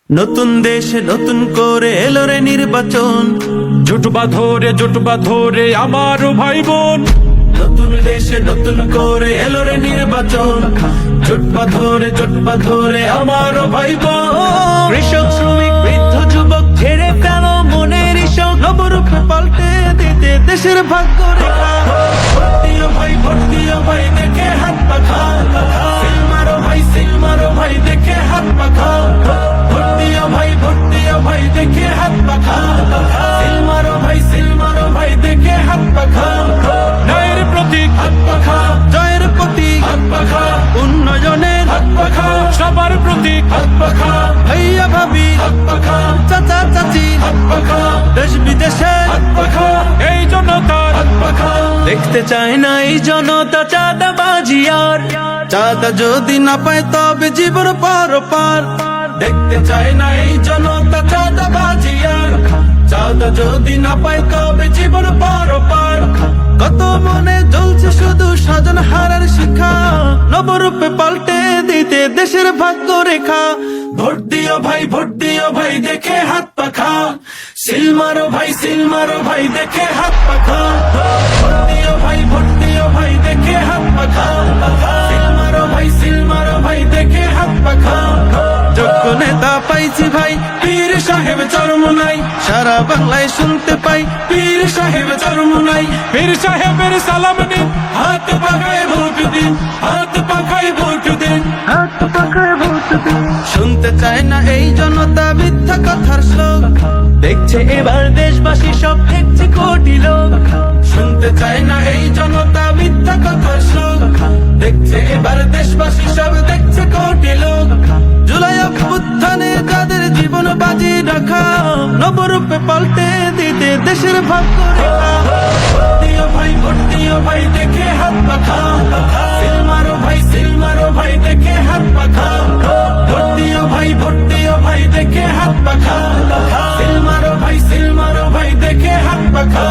নতুন দেশে নতুন করে এলো রে নির্বাচন, জুটবা ধরে আমার ভাই বোন। নতুন দেশে নতুন করে এলো রে নির্বাচন, জুটবা ধরে আমার ভাই বোন। কৃষক শ্রমিক বৃদ্ধ যুবক ছেড়ে ফেলো মনের ইশক, নবরূপে পাল্টে দিতে দেশের ভাগ্য রেখা। ভোট দিও ভাই দেখে হাত পাখা, সিল মারো ভাই দেখে হাত পাখা। ভোট দিও ভাই দেখে হাত পাখা, সিল মারো ভাই দেখে হাত পাখা। ন্যায়ের প্রতীক হাত পাখা, জয়ের প্রতীক হাত পাখা, উন্নয়নের হাত পাখা, সবার প্রতীক হাত পাখা। ভাইয়া ভাবি হাত পাখা, চাচা চাচি হাত পাখা, দেশ বিদেশে হাত পাখা। এই জনতার হাত পাখা দেখতে চায় না এই জনতা চাঁদাবাজি আর, চাঁদা যদি না পায় তবে জীবন পার। দেখতে চায় না এই জনতা চাঁদাবাজি আর, চাঁদা যদি না পায় তবে জীবন পার। কত মনে জ্বলছে শুধু স্বজন হারার শিখা, নবরূপে পাল্টে দিতে দেশের ভাগ্য রেখা। ভোট দিও ভাই দেখে হাত পাখা, সিল মারো ভাই দেখে হাত পাখা। ভোট দিও ভাই দেখে হাত পাখা, সিল মারো ভাই দেখে হাত পাখা। যোগ্য নেতা পাইছি ভাই, পীর সাহেব চরমোনাই, সারা বাংলায় শুনতে পাই পীর সাহেব চরমোনাই। পীর সাহেবের সালাম নিন, হাত পাখায় ভোট দিন, হাত পাখায় ভোট দিন, হাত পাখায় ভোট দিন। শুনতে চায় না এই জনতা মিথ্যা কথার শ্লোক, দেখছে এবার দেশবাসী সব দেখছে কোটি লোক। শুনতে চায় না এই জনতা মিথ্যা কথার শ্লোক, দেখছে এবার দেশবাসী সব দেখছে কোটি লোক। জুলাই অভ্যুত্থানে যাদের জীবন বাজি রাখা, নবরূপে পাল্টে দিতে দেশের ভাগ্য রেখা। ভোট দিও ভাই দেখে হাত পাখা, সিল মারো ভাই দেখে হাত পাখা। ভোট দিও ভাই দেখে হাত পাখা, সিল মারো ভাই দেখে হাত পাখা।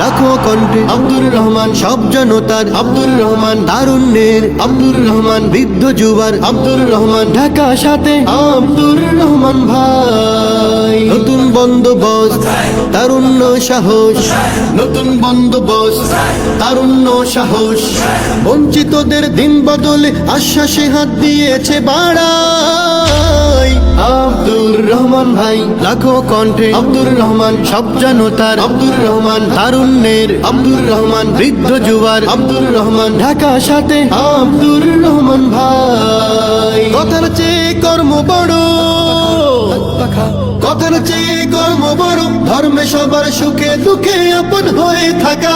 লাখো কণ্ঠে আব্দুর রহমান, সব জনতার আব্দুর রহমান, তারুণ্যের আব্দুর রহমান, বৃদ্ধ যুবার আব্দুর রহমান, ঢাকা সাথে আব্দুর রহমান ভাই। নতুন বন্দোবস্ত তারুণ্য সাহস, নতুন বন্দোবস্ত তারুণ্য সাহস, বঞ্চিতদের দিন বদলে আশ্বাসে হাত দিয়েছে বাড়াই আব্দুর রহমান ভাই। লাখো কণ্ঠে আব্দুর রহমান, সব জনতার আব্দুর রহমান, তারুণ্যের আব্দুর রহমান, বৃদ্ধ যুবার আব্দুর রহমান, ঢাকা সাথে আব্দুর রহমান ভাই। কথার চেয়ে কর্ম বড়, কথার চেয়ে কর্ম বড়, ধর্মে সবার সুখে দুঃখে আপন হয়ে থাকা।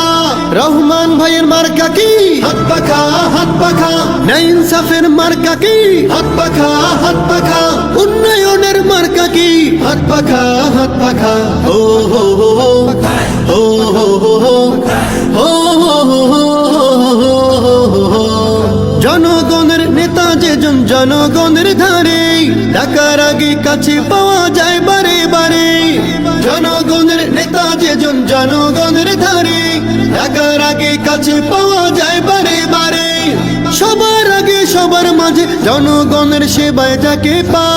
রহমান ভাইয়ের মার্কা কি হাত পাখা, হাত পাখা। ন্যায় ইনসাফের মার্কা কি হাত পাখা, হাত পাখা। উন্নয়নের মার্কা কি হাত পাখা, হাত পাখা। ও হো হো হো, ও হো হো হো, ও হো হো হো। জনগণের নেতা যেজন জনগণের ধারে, ডাকার আগে কাছে পাওয়া যায় বারে বারে। জনগণের নেতা যেজন জনগণের ধারে, ডাকার আগে কাছে পাওয়া যায় বারে বারে। সবার আগে সবার মাঝে জনগণের সেবায় যাকে পা